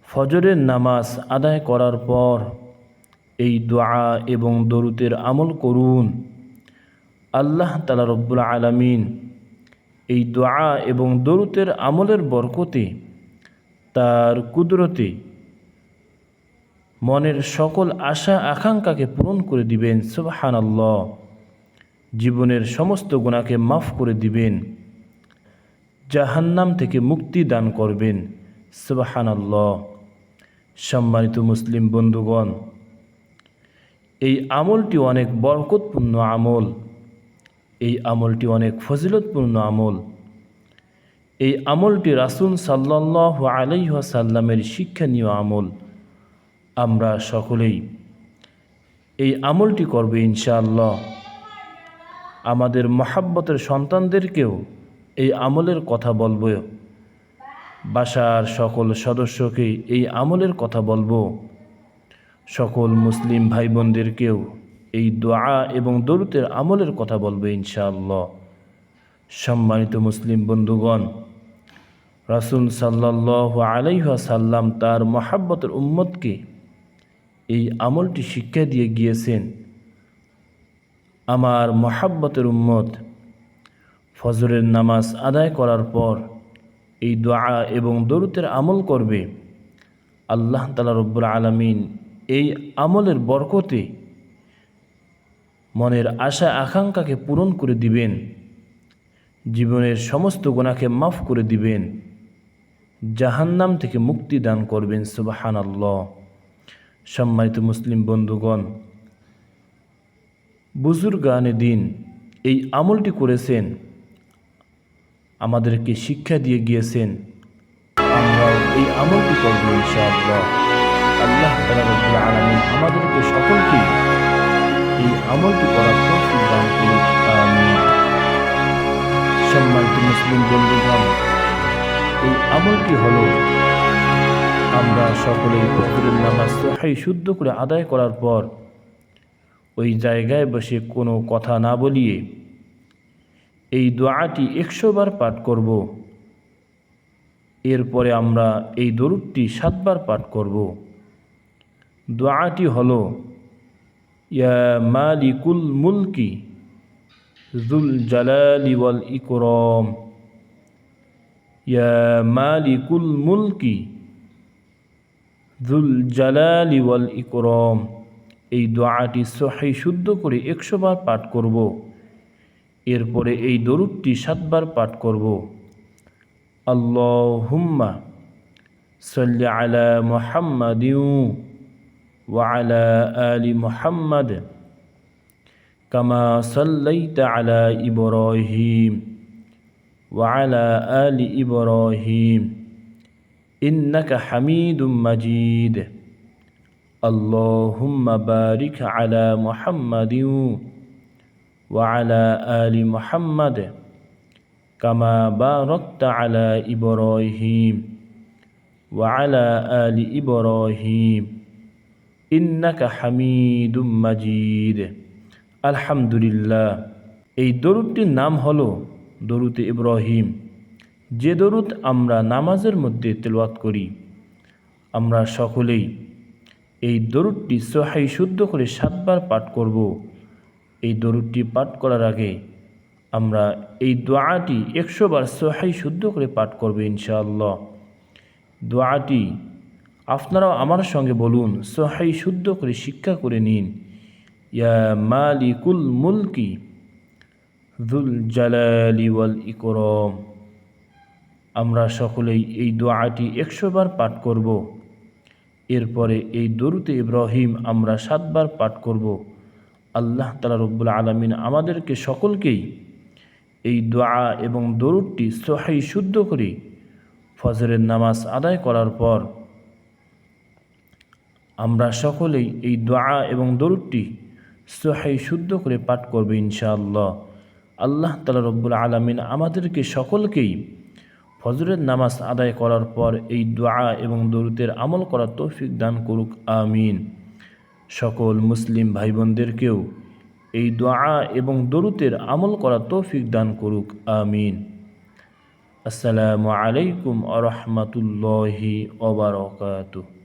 ফজরের নামাজ আদায় করার পর এই দোয়া এবং দরুদের আমল করুন। আল্লাহ তাআলা রব্বুল আলামিন এই দোয়া এবং দরুদের আমলের বরকতে, তার কুদরতে মনের সকল আশা আকাঙ্ক্ষাকে পূরণ করে দিবেন। সুবহানাল্লাহ। জীবনের সমস্ত গুনাহকে মাফ করে দিবেন, জাহান্নাম থেকে মুক্তি দান করবেন। সুবহানাল্লাহ। সম্মানিত মুসলিম বন্ধুগণ, এই আমলটি অনেক বরকতপূর্ণ আমল, এই আমলটি অনেক ফজিলতপূর্ণ আমল। এই আমলটি রাসূল সাল্লাল্লাহু আলাইহি ওয়াসাল্লামের শিক্ষণীয় আমল। আমরা সকলেই এই আমলটি করব ইনশাআল্লাহ। আমাদের মহাব্বতের সন্তানদেরকেও এই আমলের কথা বলবো, বাসার সকল সদস্যকে এই আমলের কথা বলবো, সকল মুসলিম ভাই বোনদেরকেও এই দোয়া এবং দরুদের আমলের কথা বলবো ইনশাআল্লাহ। সম্মানিত মুসলিম বন্ধুগণ, রাসূল সাল্লাল্লাহু আলাইহি ওয়াসাল্লাম তার মহাব্বতের উম্মতকে এই আমলটি শিক্ষা দিয়ে গিয়েছেন। আমার মহাব্বতের উম্মত ফজরের নামাজ আদায় করার পর এই দোয়া এবং দরুদের আমল করবে। আল্লাহ তাআলা রব্বুল আলামিন এই আমলের বরকতে মনের আশা আকাঙ্ক্ষাকে পূরণ করে দিবেন, জীবনের সমস্ত গুনাহকে মাফ করে দিবেন, জাহান্নাম থেকে মুক্তি দান করবেন। সুবহানাল্লাহ। সম্মানিত মুসলিম বন্ধুগণ, বুজুর্গানে দিন এই আমলটি করেছেন, আমাদেরকে শিক্ষা দিয়ে গিয়েছেন। আমরাও এই আমলটি করব ইনশাআল্লাহ। আল্লাহ তাআলা রব্বুল আলামিন আমাদেরকে সকলকে এই আমলটি করার তৌফিক দান করুন। আমিন। সম্মানিত মুসলিম বন্ধুগণ, এই আমলটি হলো আমরা সকলেই ফজরের নামাজ সহিহ শুদ্ধ করে আদায় করার পর ওই জায়গায় বসে কোনো কথা না বলিয়ে এই দোয়াটি 100 বার পাঠ করব। এরপরে আমরা এই দরুদটি 7 বার পাঠ করব। দোয়াটি হলো, ইয়া মালিকুল মুলকি যুল জালালি ওয়াল ইকরাম, ইয়া মালিকুল মুলকি যুল জালালি ওয়াল ইকরাম। এই দোয়াটি সহিহ শুদ্ধ করে 100 বার পাঠ করব। এরপরে এই দরুদটি 7 বার পাঠ করব। আল্লাহুম্মা সাল্লি আলা মুহাম্মাদিন ওয়া আলা আলি মুহাম্মাদ কামা সাল্লাইতা আলা ইব্রাহিম ওয়া আলা আলি ইব্রাহিম ইন্নাকা হামিদুম মাজিদ। আল্লাহুম্মা বারিক আলা মুহাম্মাদিন ওয়া আলা আলি মুহাম্মাদ কামা বারাকতা আলা ইব্রাহিম ওয়া আলা আলি ইব্রাহিম ইন্নাকা হামিদুম মাজিদ। আলহামদুলিল্লাহ। এই দরুদটির নাম হলো দরুদে ইব্রাহিম, যে দরুদ আমরা নামাজের মধ্যে তেলাওয়াত করি। আমরা সকলেই এই দরুদটি সহিহ শুদ্ধ করে 7 বার পাঠ করব। এই দরুদটি পাঠ করার আগে আমরা এই দোয়াটি 100 বার সহিহ শুদ্ধ করে পাঠ করব ইনশাআল্লাহ। দোয়াটি আপনারাও আমার সঙ্গে বলুন, সহিহ শুদ্ধ করে শিক্ষা করে নিন। ইয়া মালিকুল মুলকি যুল জালালি ওয়াল ইকরাম। আমরা সকলেই এই দোয়াটি 100 বার পাঠ করব। এরপরে এই দরুদে ইব্রাহিম আমরা 7 বার পাঠ করব। আল্লাহ তাআলা রব্বুল আলামিন আমাদেরকে সকলকেই এই দোয়া এবং দরুদটি সহিহ শুদ্ধ করে ফজরের নামাজ আদায় করার পর আমরা সকলেই এই দোয়া এবং দরুদটি সহিহ শুদ্ধ করে পাঠ করব ইনশাআল্লাহ। আল্লাহ তাআলা রব্বুল আলামিন আমাদেরকে সকলকেই ফজরের নামাজ আদায় করার পর এই দোয়া এবং দরুদের আমল করার তৌফিক দান করুক। আমিন। সকল মুসলিম ভাই বোনদেরকেও এই দোয়া এবং দরুদের আমল করার তৌফিক দান করুক। আমিন। আসসালামু আলাইকুম আ রহমতুল্লাহি ওয়া বারাকাতুহু।